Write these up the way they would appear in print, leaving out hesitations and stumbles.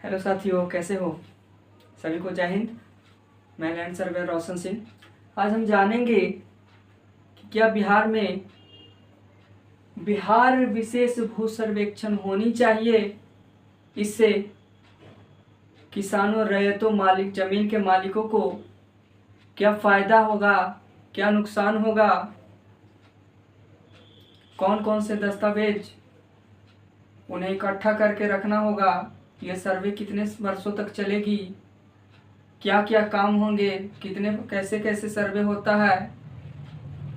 Hello साथियों, कैसे हो? सभी को जय हिंद। मैं लैंड सर्वेयर रोशन सिंह। आज हम जानेंगे कि क्या बिहार विशेष भू सर्वेक्षण होनी चाहिए। इससे किसानों, रैयतों, मालिक, जमीन के मालिकों को क्या फायदा होगा, क्या नुकसान होगा, कौन कौन से दस्तावेज उन्हें इकट्ठा करके रखना होगा, यह सर्वे कितने वर्षों तक चलेगी, क्या क्या काम होंगे, कितने कैसे कैसे सर्वे होता है,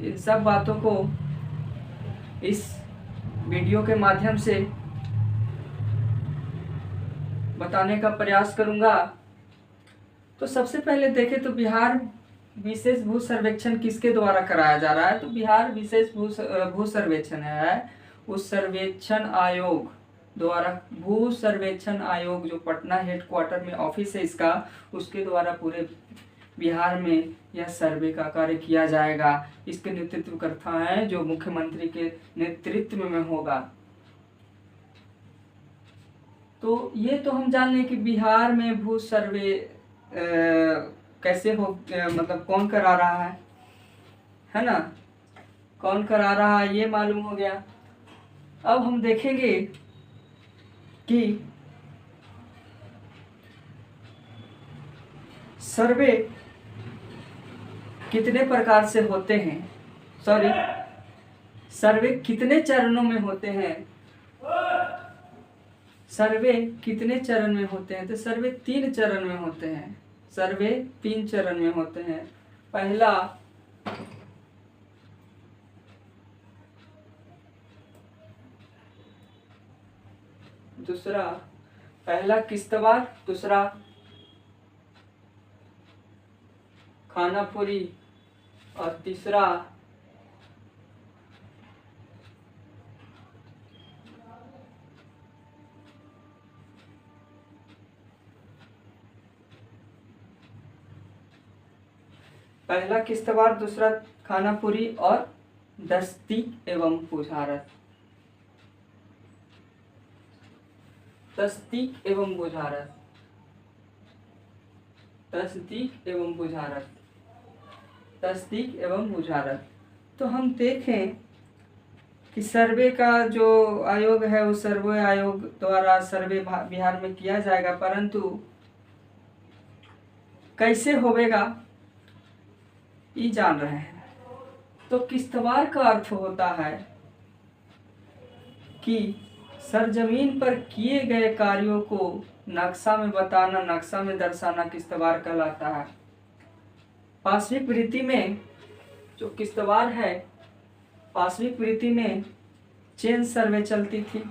इन सब बातों को इस वीडियो के माध्यम से बताने का प्रयास करूंगा। तो सबसे पहले देखें तो बिहार विशेष भू सर्वेक्षण किसके द्वारा कराया जा रहा है। तो बिहार विशेष भू सर्वेक्षण है उस सर्वेक्षण आयोग द्वारा, भू सर्वेक्षण आयोग जो पटना हेडक्वार्टर में ऑफिस है इसका, उसके द्वारा पूरे बिहार में यह सर्वे का कार्य किया जाएगा। इसके नेतृत्व करता है जो मुख्यमंत्री के नेतृत्व में होगा। तो ये तो हम जान लें कि बिहार में भू सर्वे कैसे हो, मतलब कौन करा रहा है ना, कौन करा रहा है ये मालूम हो गया। अब हम देखेंगे कि सर्वे कितने प्रकार से होते हैं, सर्वे कितने चरणों में होते हैं। सर्वे कितने चरण में होते हैं? तो सर्वे 3 चरण में होते हैं। सर्वे 3 चरण में होते हैं। पहला दूसरा, पहला किश्तवार, दूसरा खानापुरी और तीसरा पहला किश्तवार, दूसरा खानापुरी और दस्तक एवं बुझारत। तस्दीक एवं बुझारत, तस्दीक एवं बुझारत, तस्दीक एवं बुझारत। तो हम देखें कि सर्वे का जो आयोग है उस सर्वे आयोग द्वारा सर्वे बिहार में किया जाएगा, परंतु कैसे होगा ये जान रहे हैं। तो किश्तवार का अर्थ होता है कि सरजमीन पर किए गए कार्यों को नक्शा में बताना, नक्शा में दर्शाना किश्तवार कहलाता है। पाशविक वृत्ति में जो किश्तवार है, पाशविक वृत्ति में चेन सर्वे चलती थी,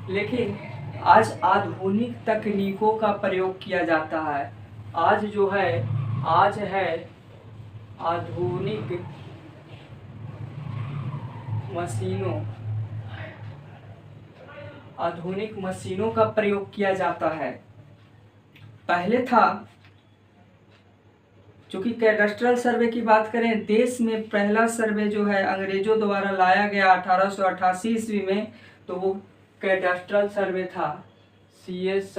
लेकिन आज आधुनिक तकनीकों का प्रयोग किया जाता है। आज है आधुनिक मशीनों का प्रयोग किया जाता है। पहले था, चूंकि कैडस्ट्रल सर्वे की बात करें, देश में पहला सर्वे जो है अंग्रेजों द्वारा लाया गया 1888 ईस्वी में, तो वो कैडस्ट्रल सर्वे था, सीएस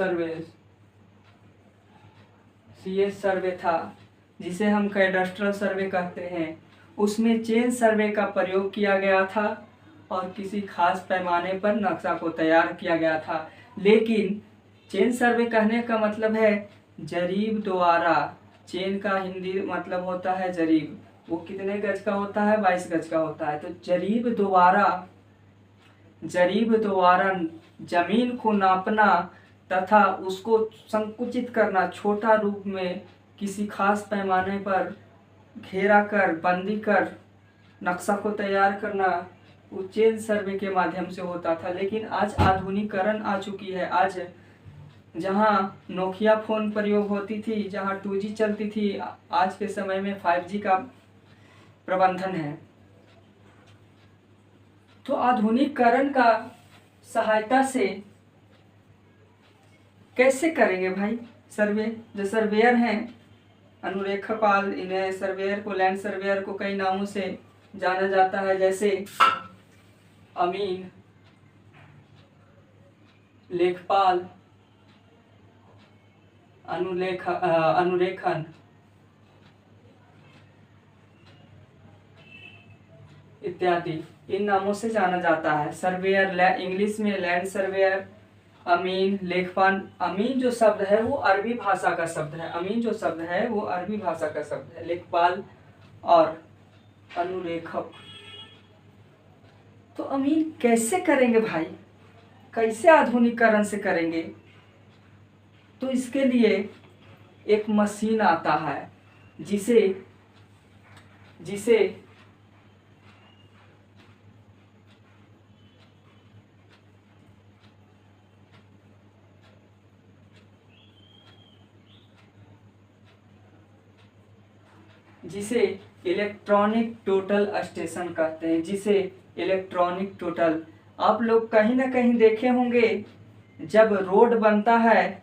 सर्वे था, जिसे हम कैडस्ट्रल सर्वे कहते हैं। उसमें चेन सर्वे का प्रयोग किया गया था और किसी खास पैमाने पर नक्शा को तैयार किया गया था। लेकिन चेन सर्वे कहने का मतलब है जरीब द्वारा, चेन का हिंदी मतलब होता है जरीब, वो कितने गज का होता है? 22 गज का होता है। तो जरीब द्वारा जमीन को नापना तथा उसको संकुचित करना, छोटा रूप में किसी खास पैमाने पर घेरा कर, बंदी कर नक्शा को तैयार करना, वो चेन सर्वे के माध्यम से होता था। लेकिन आज आधुनिकीकरण आ चुकी है। आज जहाँ नोकिया फोन प्रयोग होती थी, जहाँ 2G चलती थी, आज के समय में 5G का प्रबंधन है। तो आधुनिकीकरण का सहायता से कैसे करेंगे भाई सर्वे? जो सर्वेयर हैं, अनुरेखा पाल, इन्हें सर्वेयर को, लैंड सर्वेयर को कई नामों से जाना जाता है, जैसे अमीन, लेखपाल, अनुरेखन इत्यादि इन नामों से जाना जाता है। सर्वेयर, इंग्लिश में लैंड सर्वेयर, अमीन, लेखपाल। अमीन जो शब्द है वो अरबी भाषा का शब्द है, अमीन जो शब्द है वो अरबी भाषा का शब्द है। लेखपाल और अनुरेखक। तो अमीन कैसे करेंगे भाई, कैसे आधुनिकीकरण से करेंगे? तो इसके लिए एक मशीन आता है जिसे जिसे जिसे इलेक्ट्रॉनिक टोटल स्टेशन कहते हैं, जिसे इलेक्ट्रॉनिक टोटल। आप लोग कहीं ना कहीं देखे होंगे, जब रोड बनता है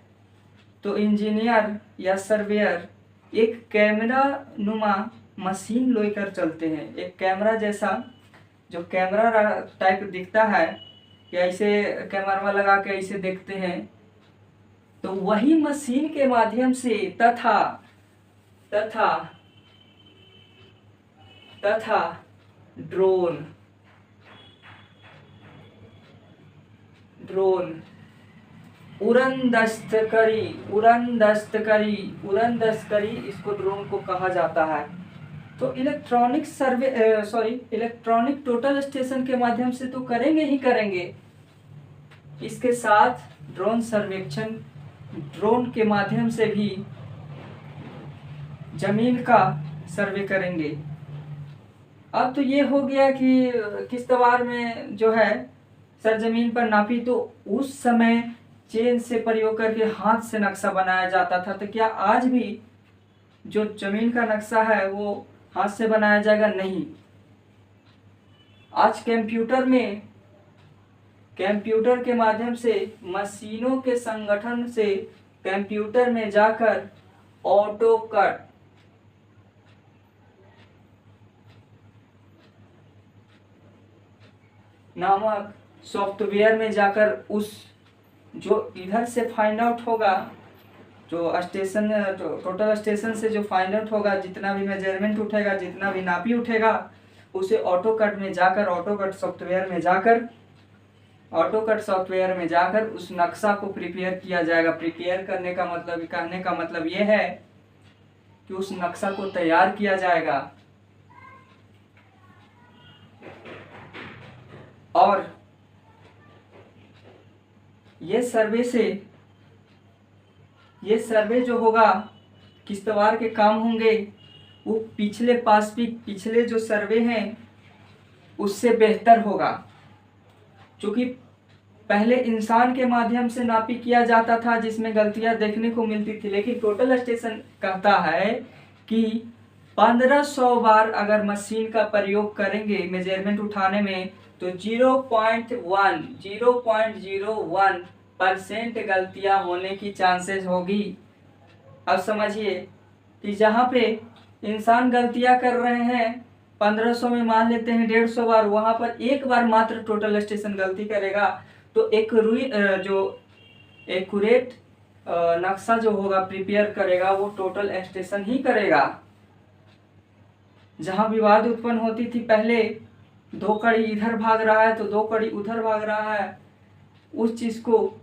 तो इंजीनियर या सर्वेयर एक कैमरा नुमा मशीन लेकर चलते हैं। एक कैमरा जैसा जो कैमरा टाइप दिखता है, या ऐसे कैमरा लगा के ऐसे देखते हैं, तो वही मशीन के माध्यम से तथा तथा तथा ड्रोन उड़नदस्तकारी इसको ड्रोन को कहा जाता है। तो इलेक्ट्रॉनिक टोटल स्टेशन के माध्यम से तो करेंगे ही करेंगे, इसके साथ ड्रोन सर्वेक्षण, ड्रोन के माध्यम से भी जमीन का सर्वे करेंगे। अब तो ये हो गया कि किश्तवाड़ में जो है सरजमीन पर नापी, तो उस समय चेन से प्रयोग करके हाथ से नक्शा बनाया जाता था। तो क्या आज भी जो जमीन का नक्शा है वो हाथ से बनाया जाएगा? नहीं। आज कंप्यूटर के माध्यम से, मशीनों के संगठन से कंप्यूटर में जाकर ऑटोकैड नामक सॉफ्टवेयर में जाकर उस जो इधर से फाइंड आउट होगा, जो स्टेशन टोटल स्टेशन से जो फाइंड आउट होगा, जितना भी मेजरमेंट उठेगा, जितना भी नापी उठेगा, उसे ऑटोकैड में जाकर, ऑटोकैड सॉफ्टवेयर में जाकर उस नक्शा को प्रिपेयर किया जाएगा। प्रिपेयर करने का मतलब, कहने का मतलब ये है कि उस नक्शा को तैयार किया जाएगा। और ये सर्वे जो होगा, किश्तवाड़ के काम होंगे, वो पिछले जो सर्वे हैं उससे बेहतर होगा। क्योंकि पहले इंसान के माध्यम से नापी किया जाता था, जिसमें गलतियां देखने को मिलती थी। लेकिन टोटल स्टेशन कहता है कि 1500 बार अगर मशीन का प्रयोग करेंगे मेजरमेंट उठाने में, तो 0.01% गलतियां होने की चांसेस होगी। अब समझिए कि जहाँ पे इंसान गलतियां कर रहे हैं 1500 में, मान लेते हैं 150 बार, वहां पर एक बार मात्र टोटल स्टेशन गलती करेगा, तो एक्यूरेट नक्शा जो होगा प्रिपेयर करेगा वो टोटल स्टेशन ही करेगा। जहां विवाद उत्पन्न होती थी पहले, 2 कड़ी इधर भाग रहा है तो 2 कड़ी उधर भाग रहा है, उस चीज को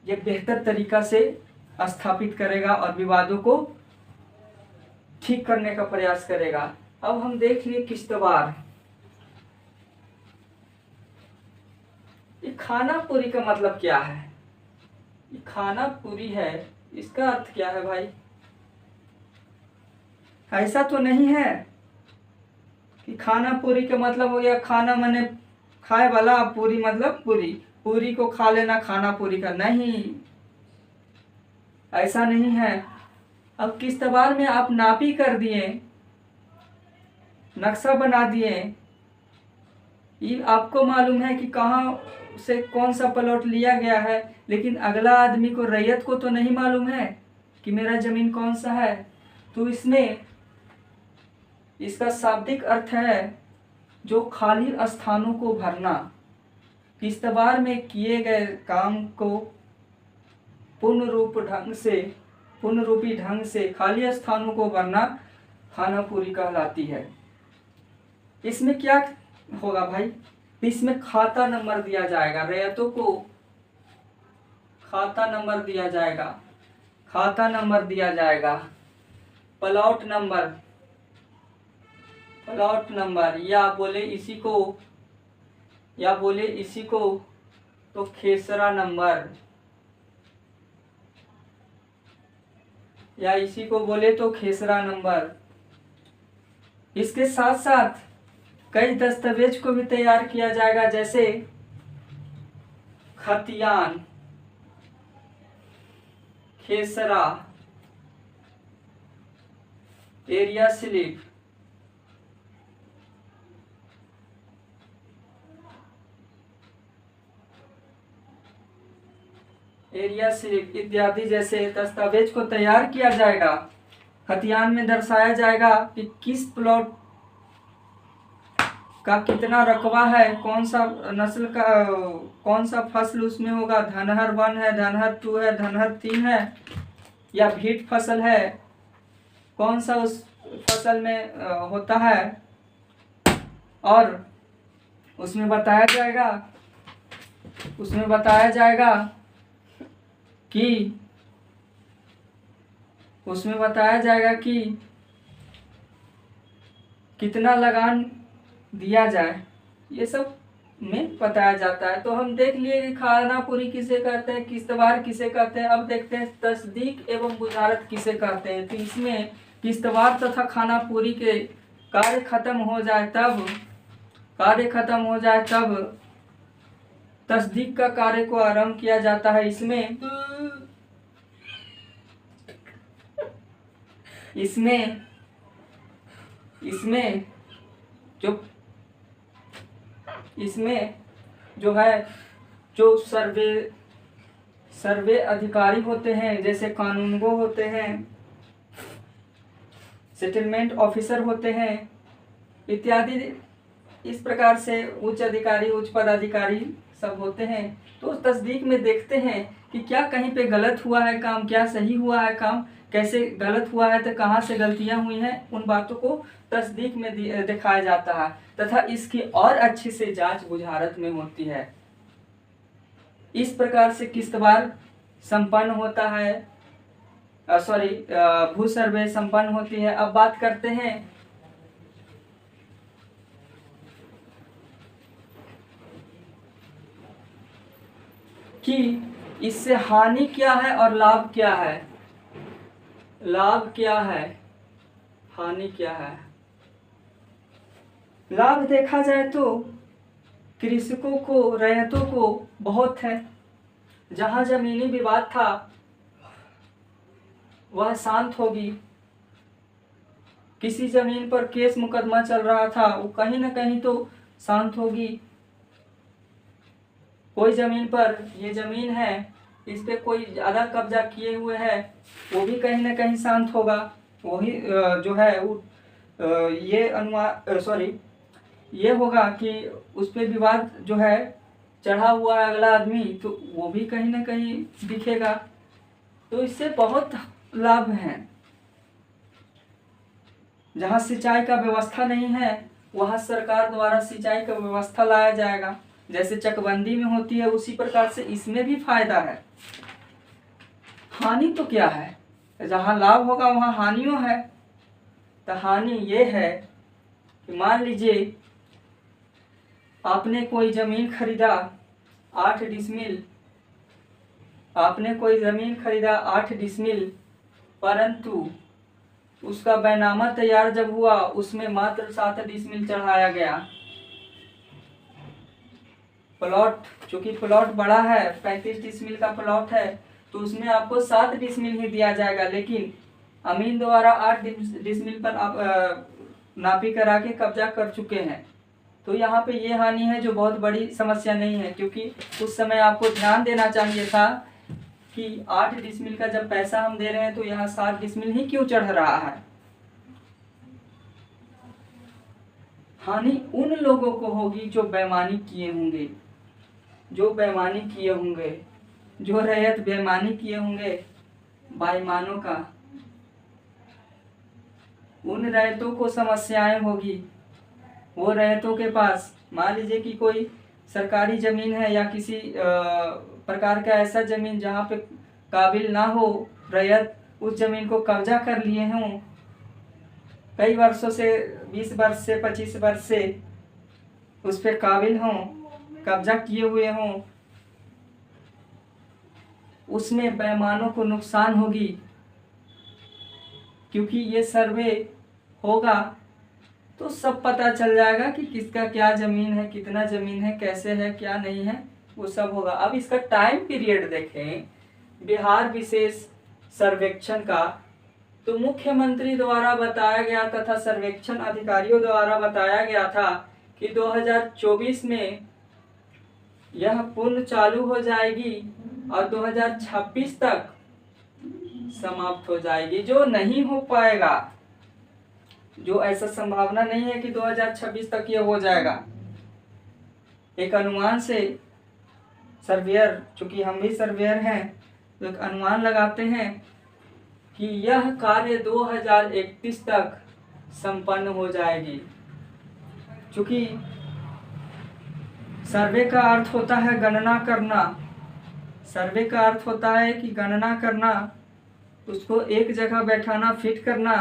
ये बेहतर तरीका से स्थापित करेगा और विवादों को ठीक करने का प्रयास करेगा। अब हम देख लिए किश्तवाड़। ये खानापुरी का मतलब क्या है? ये खानापुरी है, इसका अर्थ क्या है भाई? ऐसा तो नहीं है कि खानापुरी का मतलब हो गया खाना माने खाए वाला, पूरी मतलब पूरी को खा लेना, खानापुरी का नहीं, ऐसा नहीं है। अब किश्तवाड़ में आप नापी कर दिए, नक्शा बना दिए, ये आपको मालूम है कि कहाँ से कौन सा प्लॉट लिया गया है, लेकिन अगला आदमी को, रैयत को तो नहीं मालूम है कि मेरा जमीन कौन सा है। तो इसमें इसका शाब्दिक अर्थ है जो खाली स्थानों को भरना, किश्तवाड़ में किए गए काम को पूर्ण रूपी ढंग से खाली स्थानों को भरना खानापुरी कहलाती है। इसमें क्या होगा भाई, इसमें खाता नंबर दिया जाएगा, रैयतों को खाता नंबर दिया जाएगा, प्लॉट नंबर या बोले इसी को तो खेसरा नंबर, या इसी को बोले तो खेसरा नंबर। इसके साथ साथ कई दस्तावेज को भी तैयार किया जाएगा, जैसे खतियान, खेसरा, एरिया स्लिप, इत्यादि जैसे दस्तावेज को तैयार किया जाएगा। खतियान में दर्शाया जाएगा कि किस प्लॉट का कितना रकबा है, कौन सा नस्ल का कौन सा फसल उसमें होगा, धनहर 1 है, धनहर 2 है, धनहर 3 है, या भीट फसल है, कौन सा उस फसल में होता है। और उसमें बताया जाएगा कि कितना लगान दिया जाए, ये सब में बताया जाता है। तो हम देख लिए कि खानापुरी किसे कहते हैं, किश्तवाड़ किसे कहते हैं। अब देखते हैं तस्दीक एवं बुझारत किसे कहते हैं। तो इसमें किश्तवाड़ तथा खानापुरी के कार्य खत्म हो जाए तब तस्दीक का कार्य को आरंभ किया जाता है। इसमें जो है जो सर्वे अधिकारी होते हैं, जैसे कानूनगो होते हैं, सेटलमेंट ऑफिसर होते हैं इत्यादि, इस प्रकार से उच्च पदाधिकारी सब होते हैं। तो उस तस्दीक में देखते हैं कि क्या कहीं पे गलत हुआ है काम, क्या सही हुआ है काम, कैसे गलत हुआ है तो कहाँ से गलतियां हुई हैं, उन बातों को तस्दीक में दिखाया जाता है तथा इसकी और अच्छी से जांच बुझारत में होती है। इस प्रकार से किश्तवाड़ संपन्न होता है, भू सर्वे संपन्न होती है। अब बात करते हैं कि इससे हानि क्या है और लाभ क्या है, हानि क्या है। लाभ देखा जाए तो कृषकों को, रैयतों को बहुत है। जहां जमीनी विवाद था वह शांत होगी। किसी जमीन पर केस मुकदमा चल रहा था वो कहीं ना कहीं तो शांत होगी। कोई जमीन पर, ये जमीन है इस पे कोई ज्यादा कब्जा किए हुए है, वो भी कहीं ना कहीं शांत होगा। वही जो है वो ये होगा कि उस पे विवाद जो है चढ़ा हुआ है अगला आदमी, तो वो भी कहीं ना कहीं दिखेगा। तो इससे बहुत लाभ हैं। जहाँ सिंचाई का व्यवस्था नहीं है वहाँ सरकार द्वारा सिंचाई का व्यवस्था लाया जाएगा, जैसे चकबंदी में होती है उसी प्रकार से इसमें भी फायदा है। हानि तो क्या है, जहाँ लाभ होगा वहाँ हानियों है। तो हानि ये है कि मान लीजिए आपने कोई जमीन खरीदा 8 डिसमिल, परंतु उसका बैनामा तैयार जब हुआ उसमें मात्र 7 डिसमिल चढ़ाया गया। प्लॉट, चूंकि प्लॉट बड़ा है, 35 डिसमिल का प्लॉट है, तो उसमें आपको 7 डिसमिल ही दिया जाएगा। लेकिन अमीन द्वारा 8 डिसमिल पर आप नापी करा के कब्जा कर चुके हैं। तो यहाँ पे ये हानि है जो बहुत बड़ी समस्या नहीं है, क्योंकि उस समय आपको ध्यान देना चाहिए था कि 8 डिसमिल का जब पैसा हम दे रहे हैं तो यहाँ 7 डिसमिल ही क्यों चढ़ रहा है। हानि उन लोगों को होगी जो बेईमानी किए होंगे, जो बेईमानी किए होंगे, जो रैयत बेईमानी किए होंगे बेईमानों का, उन रैयतों को समस्याएं होगी। वो रैयतों के पास मान लीजिए कि कोई सरकारी जमीन है या किसी प्रकार का ऐसा जमीन जहाँ पे काबिल ना हो, रैयत उस जमीन को कब्जा कर लिए हों, कई वर्षों से 20 वर्ष से 25 वर्ष से उस पे काबिल हों, कब्जा किए हुए हों, उसमें बेईमानों को नुकसान होगी। क्योंकि ये सर्वे होगा तो सब पता चल जाएगा कि किसका क्या जमीन है, कितना जमीन है, कैसे है, क्या नहीं है, वो सब होगा। अब इसका टाइम पीरियड देखें बिहार विशेष सर्वेक्षण का, तो मुख्यमंत्री द्वारा बताया गया तथा सर्वेक्षण अधिकारियों द्वारा बताया गया था कि 2024 में यह पुनः चालू हो जाएगी और 2026 तक समाप्त हो जाएगी। जो नहीं हो पाएगा, जो ऐसा संभावना नहीं है कि 2026 तक ये हो जाएगा, एक अनुमान से सर्वेयर, चूंकि हम भी सर्वेयर हैं, तो एक अनुमान लगाते हैं कि यह कार्य 2031 तक संपन्न हो जाएगी। चूंकि सर्वे का अर्थ होता है गणना करना, सर्वे का अर्थ होता है कि गणना करना, उसको एक जगह बैठाना, फिट करना।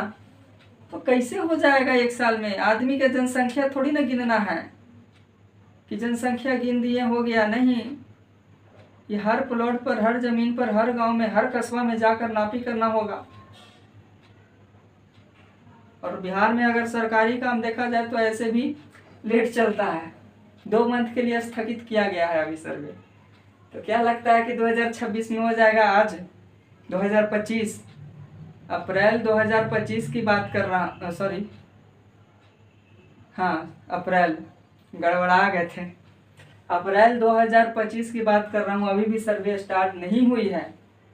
तो कैसे हो जाएगा एक साल में? आदमी का जनसंख्या थोड़ी ना गिनना है कि जनसंख्या गिन दिए हो गया, नहीं। ये हर प्लॉट पर, हर जमीन पर, हर गांव में, हर कस्बा में जाकर नापी करना होगा। और बिहार में अगर सरकारी काम देखा जाए तो ऐसे भी लेट चलता है, 2 मंथ के लिए स्थगित किया गया है अभी सर्वे। तो क्या लगता है कि 2026 में हो जाएगा? आज 2025, अप्रैल 2025 की बात कर रहा, सॉरी हाँ अप्रैल, गड़बड़ा गए थे, अप्रैल 2025 की बात कर रहा हूँ। अभी भी सर्वे स्टार्ट नहीं हुई है।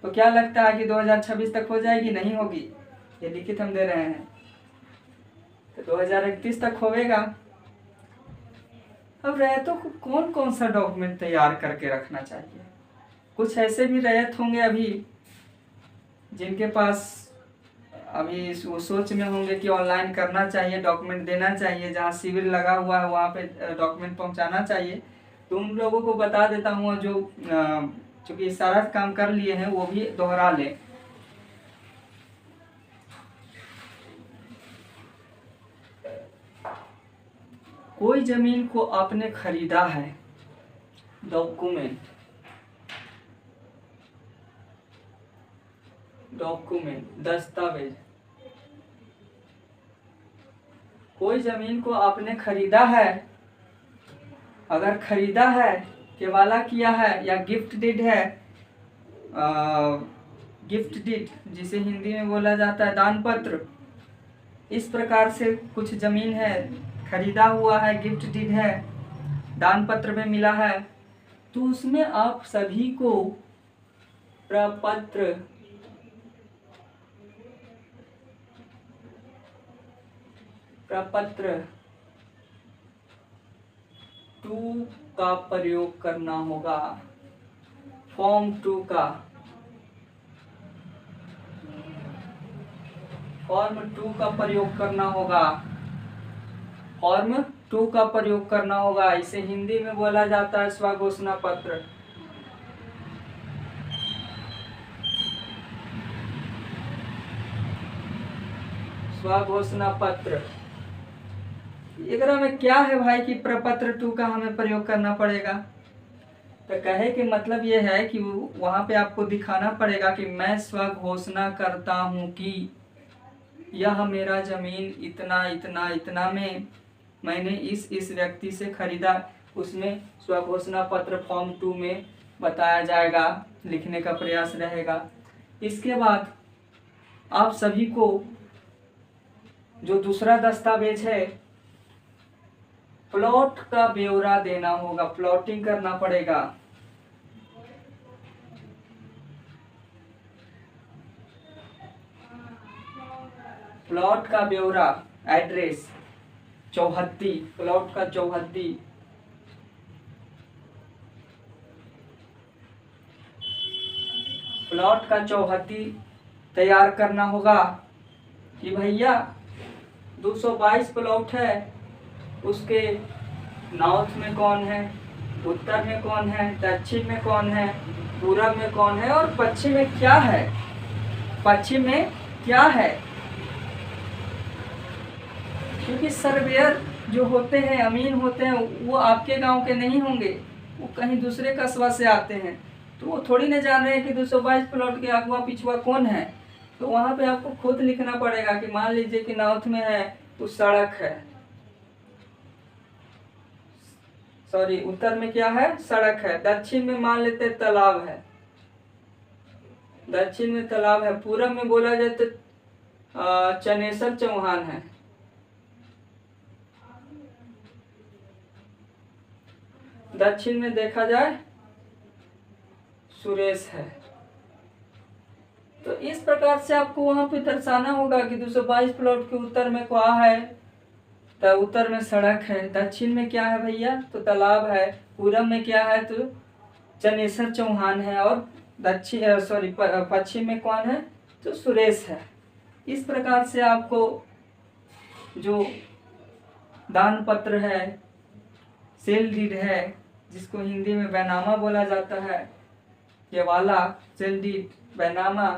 तो क्या लगता है कि 2026 तक हो जाएगी? नहीं होगी, ये लिखित हम दे रहे हैं। तो 2031 तक होगा। अब रैयतों को कौन कौन सा डॉक्यूमेंट तैयार करके रखना चाहिए? कुछ ऐसे भी रैयत होंगे अभी जिनके पास अभी वो सोच में होंगे कि ऑनलाइन करना चाहिए, डॉक्यूमेंट देना चाहिए, जहाँ शिविर लगा हुआ है वहाँ पे डॉक्यूमेंट पहुँचाना चाहिए। तो उन लोगों को बता देता हूँ जो चूँकि सारा काम कर लिए हैं, वो भी दोहरा लें। कोई जमीन को आपने खरीदा है, डॉक्यूमेंट दस्तावेज, कोई जमीन को आपने खरीदा है, अगर खरीदा है, केवाला किया है या गिफ्ट डीड है, गिफ्ट डीड जिसे हिंदी में बोला जाता है दान पत्र, इस प्रकार से कुछ जमीन है, खरीदा हुआ है, गिफ्ट डीड है, दान पत्र में मिला है, तो उसमें आप सभी को प्रपत्र प्रपत्र 2 का प्रयोग करना होगा। फॉर्म 2 का, फॉर्म 2 का प्रयोग करना होगा। फॉर्म 2 का प्रयोग करना होगा। इसे हिंदी में बोला जाता है स्वघोषणा पत्र। स्वघोषणा पत्र, एकरा में क्या है भाई कि प्रपत्र 2 का हमें प्रयोग करना पड़ेगा? तो कहे के मतलब ये है कि वहां पे आपको दिखाना पड़ेगा कि मैं स्वघोषणा करता हूं कि यह मेरा जमीन इतना इतना इतना में मैंने इस व्यक्ति से खरीदा। उसमें स्वघोषणा पत्र फॉर्म 2 में बताया जाएगा, लिखने का प्रयास रहेगा। इसके बाद आप सभी को जो दूसरा दस्तावेज है, प्लॉट का ब्यौरा देना होगा, प्लॉटिंग करना पड़ेगा। प्लॉट का ब्यौरा, एड्रेस, चौहद्दी, प्लॉट का चौहद्दी। प्लॉट का चौहद्दी तैयार करना होगा कि भैया 222 प्लॉट है, उसके नॉर्थ में कौन है, उत्तर में कौन है, दक्षिण में कौन है, पूरब में कौन है और पश्चिम में क्या है। पश्चिम में क्या है, क्योंकि सर्वेयर जो होते हैं, अमीन होते हैं, वो आपके गांव के नहीं होंगे, वो कहीं दूसरे कस्बा से आते हैं, तो वो थोड़ी ना जान रहे हैं कि 222 प्लॉट के अगवा पिछवा कौन है। तो वहाँ पे आपको खुद लिखना पड़ेगा कि मान लीजिए कि नॉर्थ में है तो सड़क है, सॉरी उत्तर में क्या है, सड़क है, दक्षिण में मान लेते तालाब है, दक्षिण में तालाब है, पूरब में बोला जाए तो चनेसर चौहान है, दक्षिण में देखा जाए सुरेश है। तो इस प्रकार से आपको वहां पे दर्शाना होगा कि 222 प्लॉट के उत्तर में क्या है, तो उत्तर में सड़क है, दक्षिण में क्या है भैया, तो तालाब है, पूरब में क्या है तो चनेसर चौहान है, और दक्षिण सॉरी पश्चिम में कौन है तो सुरेश है। इस प्रकार से आपको जो दान पत्र है, सेल डीड है, जिसको हिंदी में बैनामा बोला जाता है, ये वाला सेल डीड, बैनामा,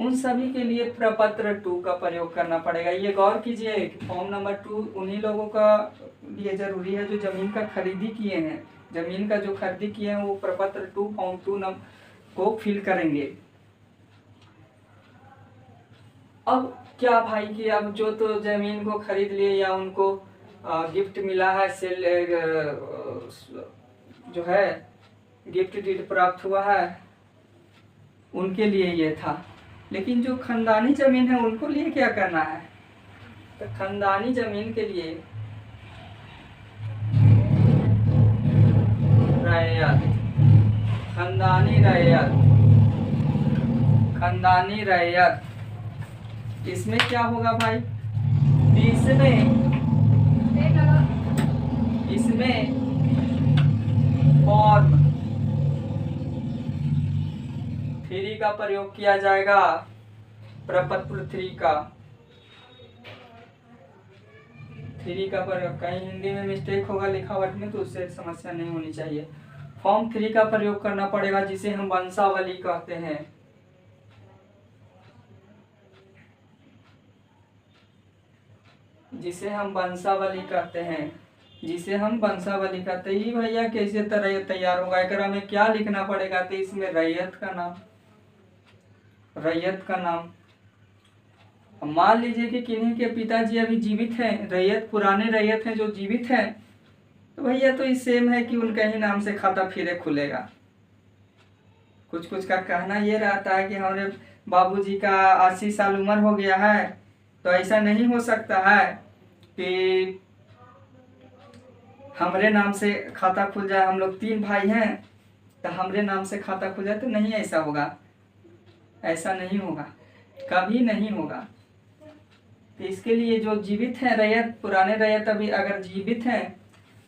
उन सभी के लिए प्रपत्र 2 का प्रयोग करना पड़ेगा। ये गौर कीजिए कि फॉर्म नंबर 2 उन्हीं लोगों का लिए जरूरी है जो जमीन का खरीदी किए हैं, जमीन का जो खरीदी किए हैं वो प्रपत्र 2 फॉर्म 2 को फिल करेंगे। अब क्या भाई कि अब जो तो जमीन को खरीद लिए या उनको गिफ्ट मिला है, सेल जो है गिफ्ट डीड प्राप्त हुआ है, उनके लिए ये था। लेकिन जो खानदानी जमीन है उनको लिए क्या करना है, तो खानदानी जमीन के लिए रैयत, खानदानी रैयत, खानदानी रैयत, इसमें क्या होगा भाई, इसमें फॉर्म 3 का प्रयोग किया जाएगा, प्रपत्र 3 का प्रयोग। कहीं हिंदी में मिस्टेक होगा लिखावट में तो उससे समस्या नहीं होनी चाहिए। फॉर्म 3 का प्रयोग करना पड़ेगा, जिसे हम वंशावली कहते हैं, जिसे हम वंशावली कहते हैं, जिसे हम वंशावली कहते हैं। ये भैया कैसे तरह तैयार होगा, एकरा में क्या लिखना पड़ेगा, तो इसमें रैयत का नाम, रैयत का नाम। मान लीजिए कि किन्हीं के पिताजी अभी जीवित हैं, रैयत पुराने रैयत हैं जो जीवित हैं, तो भैया तो इस सेम है कि उनके ही नाम से खाता फिर खुलेगा। कुछ कुछ का कहना ये रहता है कि हमारे बाबूजी का 80 साल उम्र हो गया है, तो ऐसा नहीं हो सकता है कि हमारे नाम से खाता खुल जाए, हम लोग 3 भाई हैं तो हमारे नाम से खाता खुल जाए, तो नहीं ऐसा होगा, ऐसा नहीं होगा, कभी नहीं होगा। तो इसके लिए जो जीवित हैं रैयत, पुराने रैयत अभी अगर जीवित हैं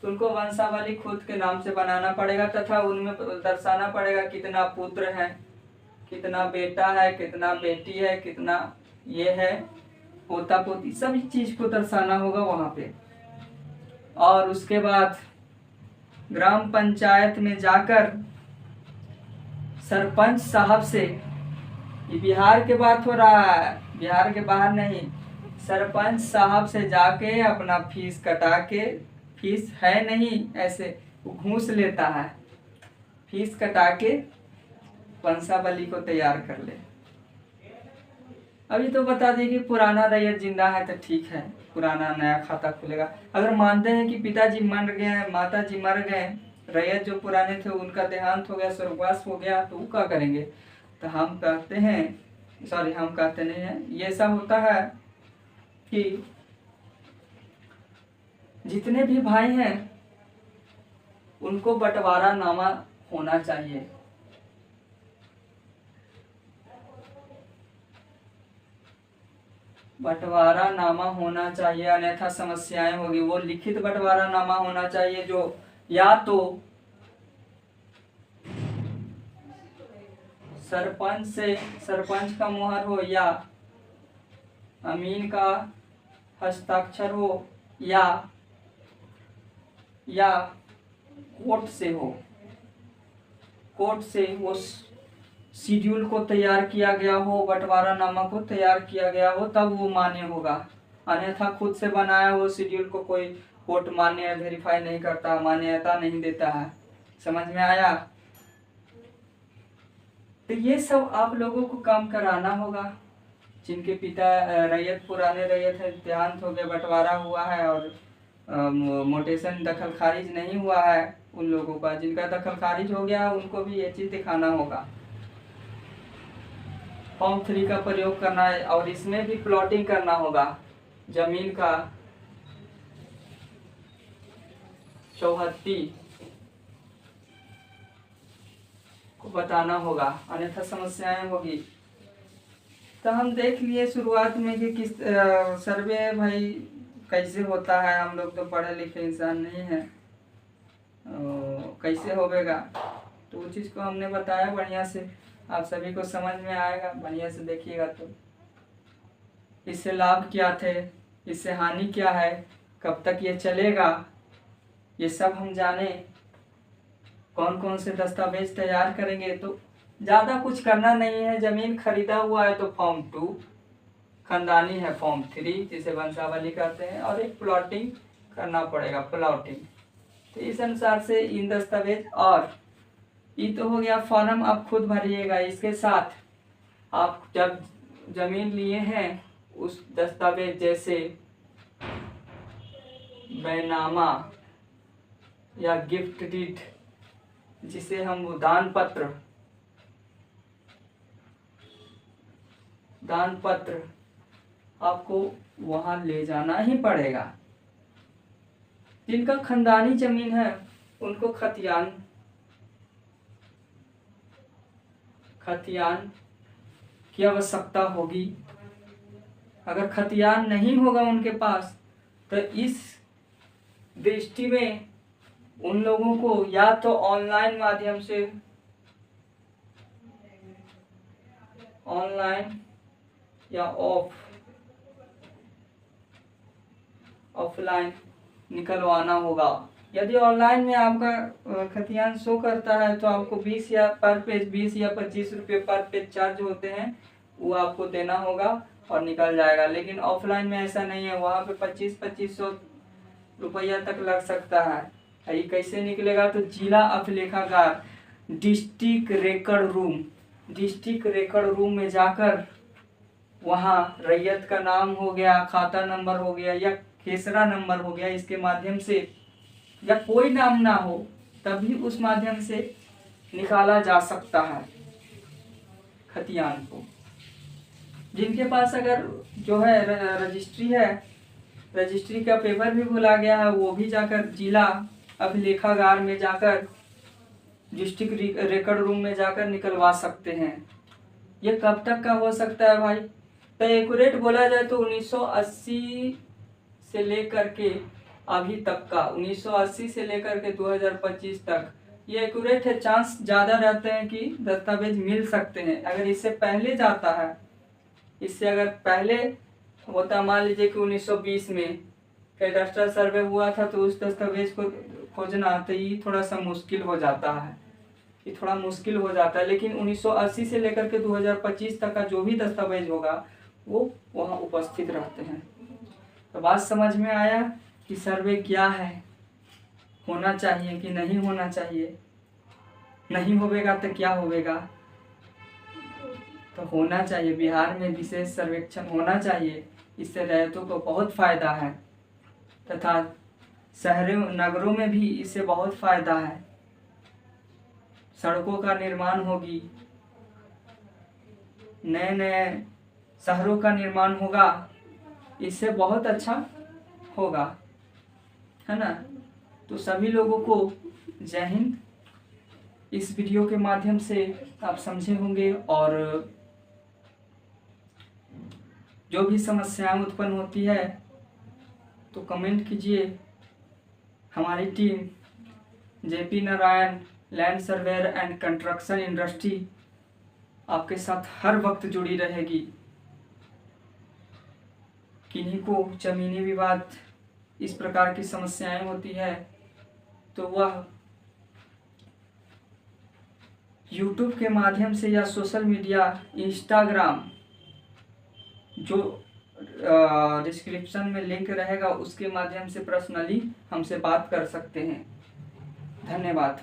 तो उनको वंशावली खुद के नाम से बनाना पड़ेगा, तथा उनमें दर्शाना पड़ेगा कितना पुत्र है, कितना बेटा है, कितना बेटी है, कितना ये है, पोता पोती, सभी चीज को दर्शाना होगा वहां पे। और उसके बाद ग्राम पंचायत में जाकर सरपंच साहब से, ये बिहार के बात हो रहा है, बिहार के बाहर नहीं, सरपंच साहब से जाके अपना फीस कटा के, फीस है नहीं ऐसे वो घूस लेता है, फीस कटा के वंशावली को तैयार कर ले। अभी तो बता दें कि पुराना रैयत जिंदा है तो ठीक है, पुराना नया खाता खुलेगा। अगर मानते हैं कि पिताजी मर गए, माता जी मर गए, रैयत जो पुराने थे उनका देहांत हो गया, स्वर्गवास हो गया, तो वो क्या करेंगे, तो हम कहते हैं, सॉरी हम कहते नहीं हैं, ये ऐसा होता है कि जितने भी भाई हैं उनको बंटवारा नामा होना चाहिए। बंटवारा नामा होना चाहिए, अन्यथा समस्याएं होगी। वो लिखित बंटवारा नामा होना चाहिए जो या तो सरपंच का मुहर हो, या अमीन का हस्ताक्षर हो, या कोर्ट से वो शेड्यूल को तैयार किया गया हो, बंटवारा नामा को तैयार किया गया हो, तब वो मान्य होगा। अन्यथा खुद से बनाया हुआ शेड्यूल को कोई कोर्ट मान्य वेरीफाई नहीं करता, मान्यता नहीं देता है। समझ में आया? तो ये सब आप लोगों को काम कराना होगा। जिनके पिता पुराने रैयत है, देहांत हो गया, बंटवारा हुआ है और मोटेशन दखल खारिज नहीं हुआ है, उन लोगों का जिनका दखल खारिज हो गया उनको भी ये चीज दिखाना होगा। फॉर्म 3 का प्रयोग करना है और इसमें भी प्लॉटिंग करना होगा। जमीन का चौहद्दी को बताना होगा, अन्यथा समस्याएं होगी। तो हम देख लिए शुरुआत में कि किस सर्वे भाई कैसे होता है। हम लोग तो पढ़े लिखे इंसान नहीं है, कैसे होगा तो उस चीज़ को हमने बताया बढ़िया से, आप सभी को समझ में आएगा। बढ़िया से देखिएगा तो इससे लाभ क्या थे, इससे हानि क्या है, कब तक ये चलेगा, ये सब हम जाने। कौन कौन से दस्तावेज तैयार करेंगे, तो ज़्यादा कुछ करना नहीं है। ज़मीन खरीदा हुआ है तो फॉर्म 2, खानदानी है फॉर्म 3 जिसे वंशावली कहते हैं, और एक प्लॉटिंग करना पड़ेगा, प्लॉटिंग। तो इस अनुसार से इन दस्तावेज, और ये तो हो गया फॉर्म आप खुद भरिएगा। इसके साथ आप जब जमीन लिए हैं उस दस्तावेज जैसे बैनामा या गिफ्ट डीड, जिसे हम दान पत्र आपको वहां ले जाना ही पड़ेगा। जिनका खानदानी जमीन है उनको खतियान की आवश्यकता होगी। अगर खतियान नहीं होगा उनके पास तो इस दृष्टि में उन लोगों को या तो ऑनलाइन माध्यम से, ऑनलाइन या ऑफलाइन निकलवाना होगा। यदि ऑनलाइन में आपका खतियान शो करता है तो आपको 20 या पर पेज 20 या 25 रुपये पर पेज चार्ज होते हैं, वो आपको देना होगा और निकल जाएगा। लेकिन ऑफलाइन में ऐसा नहीं है, वहाँ पे 2500 रुपया तक लग सकता है। ये कैसे निकलेगा, तो जिला अभिलेखागार डिस्ट्रिक्ट रिकॉर्ड रूम में जाकर वहाँ रैयत का नाम हो गया, खाता नंबर हो गया या खेसरा नंबर हो गया, इसके माध्यम से, या कोई नाम ना हो तभी उस माध्यम से निकाला जा सकता है खतियान को। जिनके पास अगर जो है रजिस्ट्री है, रजिस्ट्री का पेपर भी भुला गया है, वो भी जाकर जिला अभिलेखागार में जाकर डिस्ट्रिक्ट रिकॉर्ड रूम में जाकर निकलवा सकते हैं। ये कब तक का हो सकता है भाई, तो एक्यूरेट बोला जाए तो 1980 से लेकर के अभी तक का, 1980 से लेकर के 2025 तक ये एक्यूरेट है। चांस ज़्यादा रहते हैं कि दस्तावेज मिल सकते हैं। अगर इससे पहले जाता है, इससे अगर पहले होता, मान लीजिए कि 1920 में कैडेस्ट्रल सर्वे हुआ था तो उस दस्तावेज को खोजना तो ये थोड़ा सा मुश्किल हो जाता है, ये थोड़ा मुश्किल हो जाता है। लेकिन 1980 से लेकर के 2025 तक का जो भी दस्तावेज होगा वो वहाँ उपस्थित रहते हैं। तो बात समझ में आया कि सर्वे क्या है, होना चाहिए कि नहीं होना चाहिए, नहीं होगा तो क्या होगा। तो होना चाहिए, बिहार में विशेष सर्वेक्षण होना चाहिए। इससे रैयतों को बहुत फायदा है तथा शहरों नगरों में भी इससे बहुत फायदा है। सड़कों का निर्माण होगी, नए नए शहरों का निर्माण होगा, इससे बहुत अच्छा होगा, है ना। तो सभी लोगों को जय हिंद। इस वीडियो के माध्यम से आप समझे होंगे और जो भी समस्याएं उत्पन्न होती है तो कमेंट कीजिए। हमारी team JP Narayan land surveyor and construction industry आपके साथ हर वक्त जुड़ी रहेगी। किन्हीं को जमीनी विवाद इस प्रकार की समस्याएं होती है तो वह YouTube के माध्यम से या सोशल मीडिया इंस्टाग्राम जो डिस्क्रिप्शन में लिंक रहेगा उसके माध्यम से पर्सनली हमसे बात कर सकते हैं। धन्यवाद।